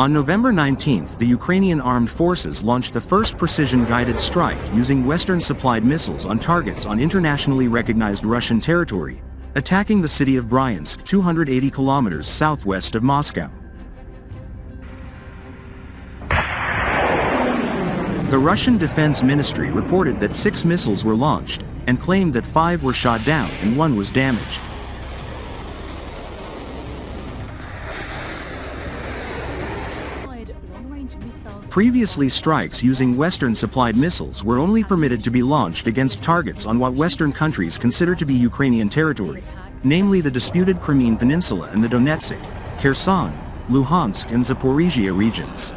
On November 19, the Ukrainian Armed Forces launched the first precision-guided strike using Western-supplied missiles on targets on internationally recognized Russian territory, attacking the city of Bryansk 280 kilometers southwest of Moscow. The Russian Defense Ministry reported that 6 missiles were launched, and claimed that 5 were shot down and 1 was damaged. Previously, strikes using Western-supplied missiles were only permitted to be launched against targets on what Western countries consider to be Ukrainian territory, namely the disputed Crimean Peninsula and the Donetsk, Kherson, Luhansk and Zaporizhia regions.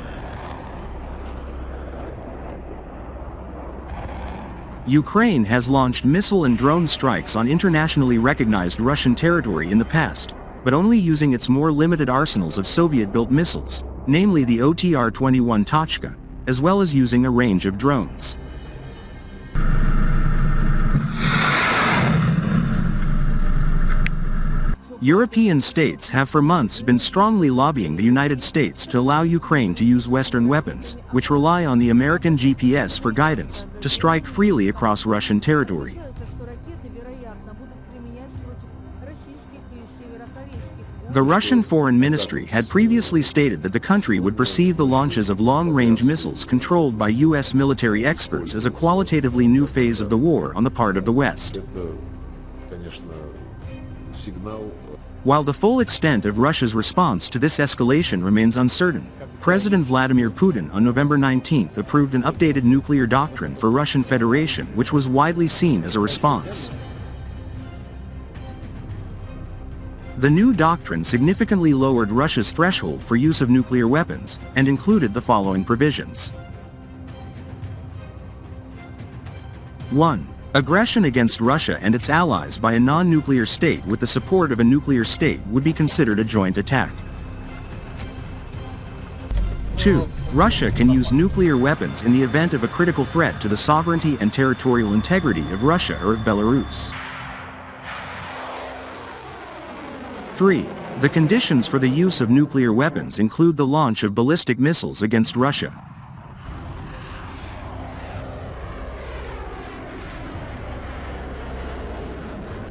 Ukraine has launched missile and drone strikes on internationally recognized Russian territory in the past, but only using its more limited arsenals of Soviet-built missiles, namely the OTR-21 Tochka, as well as using a range of drones. European states have for months been strongly lobbying the United States to allow Ukraine to use Western weapons, which rely on the American GPS for guidance, to strike freely across Russian territory. The Russian Foreign Ministry had previously stated that the country would perceive the launches of long-range missiles controlled by U.S. military experts as a qualitatively new phase of the war on the part of the West. While the full extent of Russia's response to this escalation remains uncertain, President Vladimir Putin on November 19 approved an updated nuclear doctrine for Russian Federation, which was widely seen as a response. The new doctrine significantly lowered Russia's threshold for use of nuclear weapons, and included the following provisions. 1. Aggression against Russia and its allies by a non-nuclear state with the support of a nuclear state would be considered a joint attack. 2. Russia can use nuclear weapons in the event of a critical threat to the sovereignty and territorial integrity of Russia or of Belarus. 3. The conditions for the use of nuclear weapons include the launch of ballistic missiles against Russia.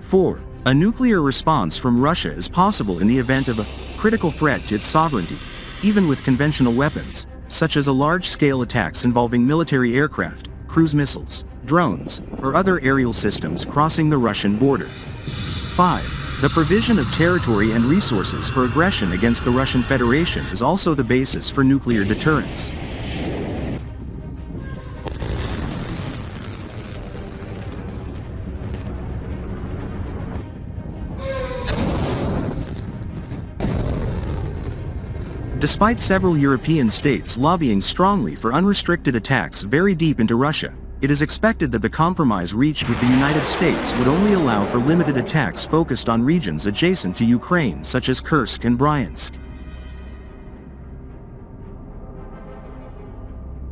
4. A nuclear response from Russia is possible in the event of a critical threat to its sovereignty, even with conventional weapons, such as large-scale attacks involving military aircraft, cruise missiles, drones, or other aerial systems crossing the Russian border. 5. The provision of territory and resources for aggression against the Russian Federation is also the basis for nuclear deterrence. Despite several European states lobbying strongly for unrestricted attacks very deep into Russia, it is expected that the compromise reached with the United States would only allow for limited attacks focused on regions adjacent to Ukraine such as Kursk and Bryansk.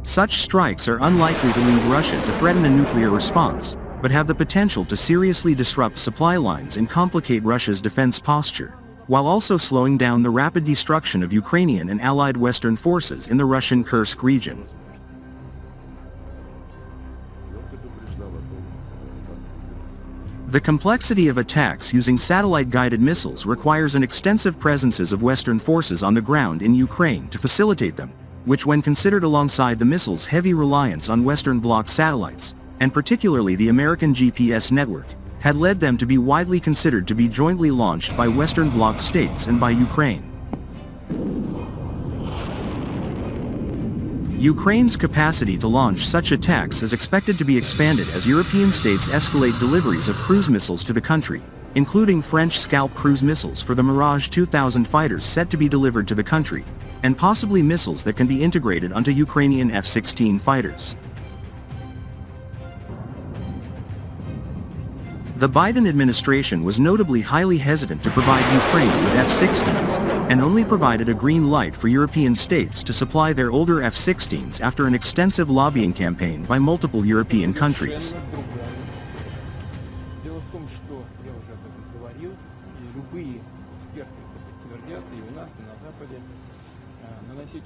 Such strikes are unlikely to lead Russia to threaten a nuclear response, but have the potential to seriously disrupt supply lines and complicate Russia's defense posture, while also slowing down the rapid destruction of Ukrainian and allied Western forces in the Russian Kursk region. The complexity of attacks using satellite-guided missiles requires an extensive presences of Western forces on the ground in Ukraine to facilitate them, which when considered alongside the missiles' heavy reliance on Western Bloc satellites, and particularly the American GPS network, had led them to be widely considered to be jointly launched by Western Bloc states and by Ukraine. Ukraine's capacity to launch such attacks is expected to be expanded as European states escalate deliveries of cruise missiles to the country, including French Scalp cruise missiles for the Mirage 2000 fighters set to be delivered to the country, and possibly missiles that can be integrated onto Ukrainian F-16 fighters. The Biden administration was notably highly hesitant to provide Ukraine with F-16s, and only provided a green light for European states to supply their older F-16s after an extensive lobbying campaign by multiple European countries. Дело в том, что я уже об этом говорил, и любые эксперты это подтвердят, и у нас, и на Западе, наносить